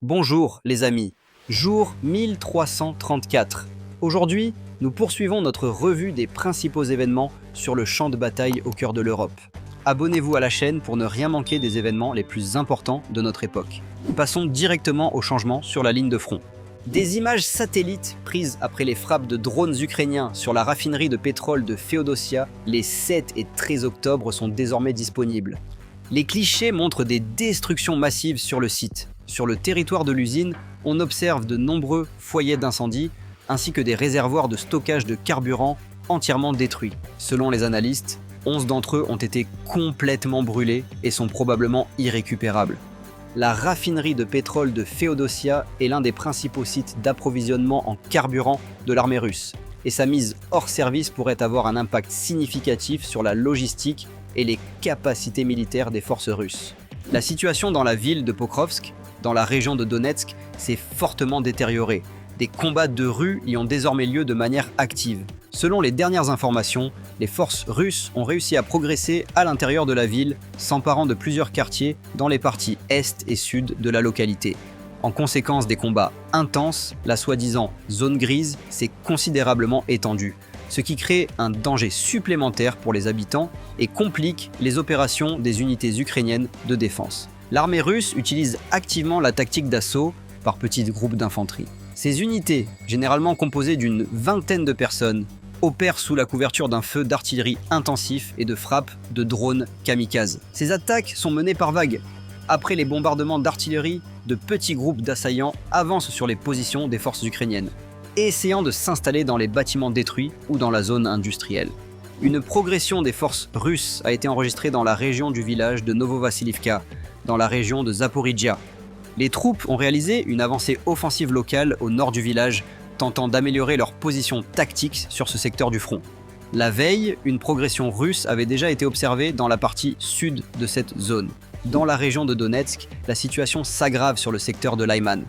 Bonjour les amis, jour 1334. Aujourd'hui, nous poursuivons notre revue des principaux événements sur le champ de bataille au cœur de l'Europe. Abonnez-vous à la chaîne pour ne rien manquer des événements les plus importants de notre époque. Passons directement au changement sur la ligne de front. Des images satellites prises après les frappes de drones ukrainiens sur la raffinerie de pétrole de Féodosia les 7 et 13 octobre sont désormais disponibles. Les clichés montrent des destructions massives sur le site. Sur le territoire de l'usine, on observe de nombreux foyers d'incendie ainsi que des réservoirs de stockage de carburant entièrement détruits. Selon les analystes, 11 d'entre eux ont été complètement brûlés et sont probablement irrécupérables. La raffinerie de pétrole de Féodosia est l'un des principaux sites d'approvisionnement en carburant de l'armée russe, et sa mise hors service pourrait avoir un impact significatif sur la logistique et les capacités militaires des forces russes. La situation dans la ville de Pokrovsk, dans la région de Donetsk, s'est fortement détériorée. Des combats de rue y ont désormais lieu de manière active. Selon les dernières informations, les forces russes ont réussi à progresser à l'intérieur de la ville, s'emparant de plusieurs quartiers dans les parties est et sud de la localité. En conséquence des combats intenses, la soi-disant zone grise s'est considérablement étendue, ce qui crée un danger supplémentaire pour les habitants et complique les opérations des unités ukrainiennes de défense. L'armée russe utilise activement la tactique d'assaut par petits groupes d'infanterie. Ces unités, généralement composées d'une vingtaine de personnes, opèrent sous la couverture d'un feu d'artillerie intensif et de frappes de drones kamikazes. Ces attaques sont menées par vagues. Après les bombardements d'artillerie, de petits groupes d'assaillants avancent sur les positions des forces ukrainiennes, essayant de s'installer dans les bâtiments détruits ou dans la zone industrielle. Une progression des forces russes a été enregistrée dans la région du village de Novovassiliivka, dans la région de Zaporijia. Les troupes ont réalisé une avancée offensive locale au nord du village, tentant d'améliorer leur position tactique sur ce secteur du front. La veille, une progression russe avait déjà été observée dans la partie sud de cette zone. Dans la région de Donetsk, la situation s'aggrave sur le secteur de Lyman.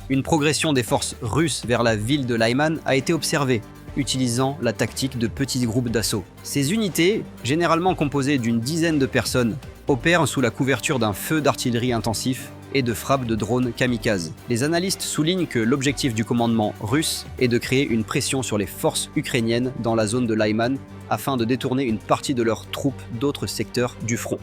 Une progression des forces russes vers la ville de Lyman a été observée, utilisant la tactique de petits groupes d'assaut. Ces unités, généralement composées d'une dizaine de personnes, opèrent sous la couverture d'un feu d'artillerie intensif et de frappes de drones kamikazes. Les analystes soulignent que l'objectif du commandement russe est de créer une pression sur les forces ukrainiennes dans la zone de Lyman afin de détourner une partie de leurs troupes d'autres secteurs du front.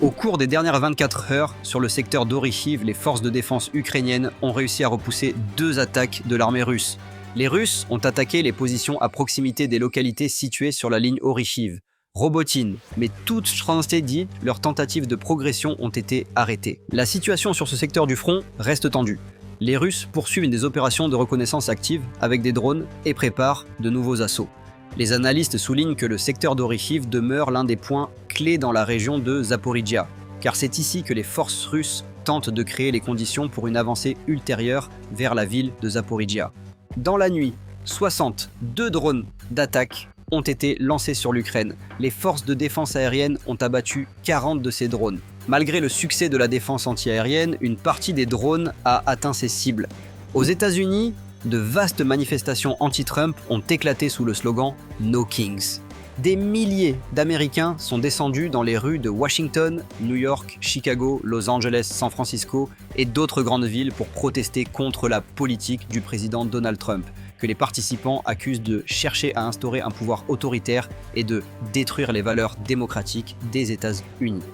Au cours des dernières 24 heures, sur le secteur d'Orikhiv, les forces de défense ukrainiennes ont réussi à repousser 2 attaques de l'armée russe. Les Russes ont attaqué les positions à proximité des localités situées sur la ligne Orikhiv, Robotyne, mais toutes chances dit, leurs tentatives de progression ont été arrêtées. La situation sur ce secteur du front reste tendue. Les Russes poursuivent des opérations de reconnaissance active avec des drones et préparent de nouveaux assauts. Les analystes soulignent que le secteur d'Orikhiv demeure l'un des points clés dans la région de Zaporijia, car c'est ici que les forces russes tentent de créer les conditions pour une avancée ultérieure vers la ville de Zaporijia. Dans la nuit, 62 drones d'attaque ont été lancés sur l'Ukraine. Les forces de défense aérienne ont abattu 40 de ces drones. Malgré le succès de la défense antiaérienne, une partie des drones a atteint ses cibles. Aux États-Unis, de vastes manifestations anti-Trump ont éclaté sous le slogan « No Kings ». Des milliers d'Américains sont descendus dans les rues de Washington, New York, Chicago, Los Angeles, San Francisco et d'autres grandes villes pour protester contre la politique du président Donald Trump, que les participants accusent de chercher à instaurer un pouvoir autoritaire et de détruire les valeurs démocratiques des États-Unis.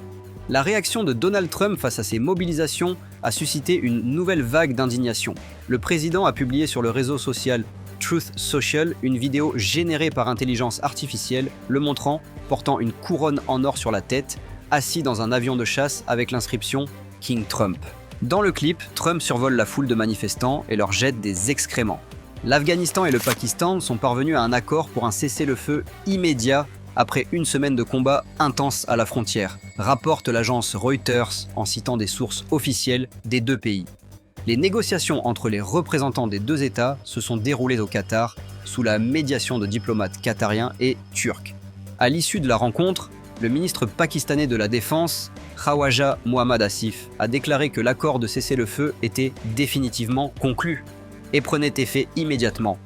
La réaction de Donald Trump face à ces mobilisations a suscité une nouvelle vague d'indignation. Le président a publié sur le réseau social Truth Social une vidéo générée par intelligence artificielle le montrant portant une couronne en or sur la tête, assis dans un avion de chasse avec l'inscription « King Trump ». Dans le clip, Trump survole la foule de manifestants et leur jette des excréments. L'Afghanistan et le Pakistan sont parvenus à un accord pour un cessez-le-feu immédiat après une semaine de combats intenses à la frontière, rapporte l'agence Reuters en citant des sources officielles des 2 pays. Les négociations entre les représentants des 2 États se sont déroulées au Qatar sous la médiation de diplomates qatariens et turcs. À l'issue de la rencontre, le ministre pakistanais de la Défense, Khawaja Mohammad Asif, a déclaré que l'accord de cessez-le-feu était définitivement conclu et prenait effet immédiatement.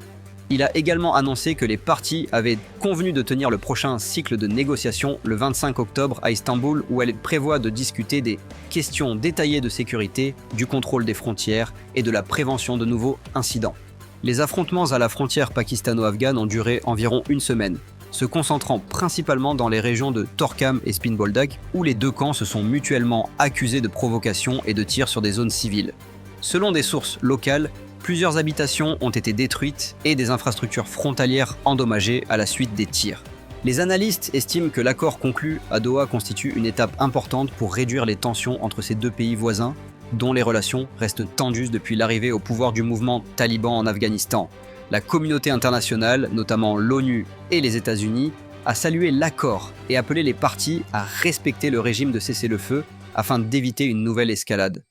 Il a également annoncé que les parties avaient convenu de tenir le prochain cycle de négociations le 25 octobre à Istanbul, où elles prévoient de discuter des questions détaillées de sécurité, du contrôle des frontières et de la prévention de nouveaux incidents. Les affrontements à la frontière pakistano-afghane ont duré environ une semaine, se concentrant principalement dans les régions de Torkham et Spinboldak, où les deux camps se sont mutuellement accusés de provocation et de tirs sur des zones civiles. Selon des sources locales, plusieurs habitations ont été détruites et des infrastructures frontalières endommagées à la suite des tirs. Les analystes estiment que l'accord conclu à Doha constitue une étape importante pour réduire les tensions entre ces deux pays voisins, dont les relations restent tendues depuis l'arrivée au pouvoir du mouvement taliban en Afghanistan. La communauté internationale, notamment l'ONU et les États-Unis, a salué l'accord et appelé les parties à respecter le régime de cessez-le-feu afin d'éviter une nouvelle escalade.